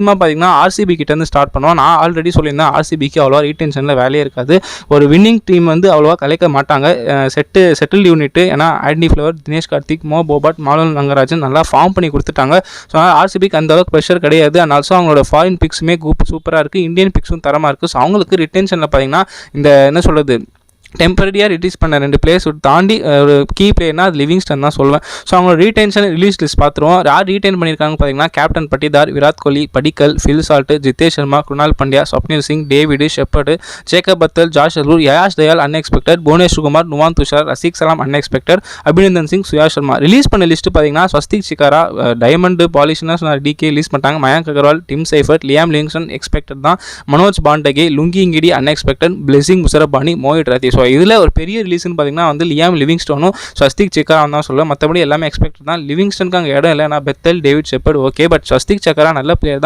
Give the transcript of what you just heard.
பார்த்தீங்கன்னா ஆர்சிபி கிட்டேருந்து ஸ்டார்ட் பண்ணுவோம். நான் ஆல்ரெடி சொல்லியிருந்தேன் ஆர்சிபிக்கு அவ்வளோவா ரீடென்ஷனில் வேலையே இருக்காது. ஒரு வின்னிங் டீம் வந்து அவ்வளோவா கலைக்க மாட்டாங்க. Settle unit. ஏன்னா ஆண்டி ஃப்ளவர், தினேஷ் கார்த்திக், மோ போபாட், மாலன் ரங்கராஜன் நல்லா ஃபார்ம் பண்ணி கொடுத்துட்டாங்க. ஸோ ஆர்சிபிக்கு அந்த அளவுக்கு ப்ரெஷர் கிடையாது. அண்ட் ஆல்சோ அவங்களோட ஃபாரின் பிக்ஸுமே சூப்பராக இருக்குது. இந்தியன் பிக்ஸும் தரமாக இருக்குது. ஸோ அவங்களுக்கு ரிட்டென்ஷனில் பார்த்தீங்கன்னா இந்த என்ன சொல்கிறது டெம்பரரியாக ரிலீஸ் பண்ண 2 பிளேயர்ஸ் தாண்டி ஒரு கீ பிளேயர்னா அது லிவிங்ஸ்டன் தான் சொல்லுவேன். ஸோ அவங்களோட ரீடென்ஷன் ரிலீஸ் லிஸ்ட் பார்த்துருவோம். யார் ரீடைன் பண்ணியிருக்காங்க பார்த்தீங்கன்னா captain Patidar, Virat Kohli, Padikkal, Phil Salt, Jitesh Sharma, Krunal Pandya, Swapnil Singh, David, Shepherd, Jacob Bethell, Josh அர்லூர், Yash Dayal unexpected, Bhuvnesh Kumar, Nuwan Thushara, Rasikh Salam unexpected, Abhinandan Singh, Suyash Sharma. Release பண்ண லிஸ்ட்டு பார்த்தீங்கன்னா ஸ்வஸ்திக் சிக்காரா, டைமண்ட் பாலிஷ்னா டிகே ரிலீஸ் பண்ணிட்டாங்க. Mayank Agarwal, Tim Seifert, Liam Livingstone expected தான். Manoj Bhandage, Lungi Ngidi unexpected, Blessing Muzarabani, Mohit Rathee. So இதில் ஒரு பெரிய ரிலீஸ்னு பார்த்தீங்கன்னா வந்து லியாம் லிவிங்ஸ்டோனும் ஸ்வஸ்திக் சக்கரா தான் சொல்லுவேன். மற்றபடி எல்லாமே எக்ஸ்பெக்ட் தான். லிவிங்ஸ்டனுக்கு அங்கே இடம் இல்லை. நான் Bethell, David Shepherd okay. But Swastik Chikara நல்ல பிளேயர் தான்.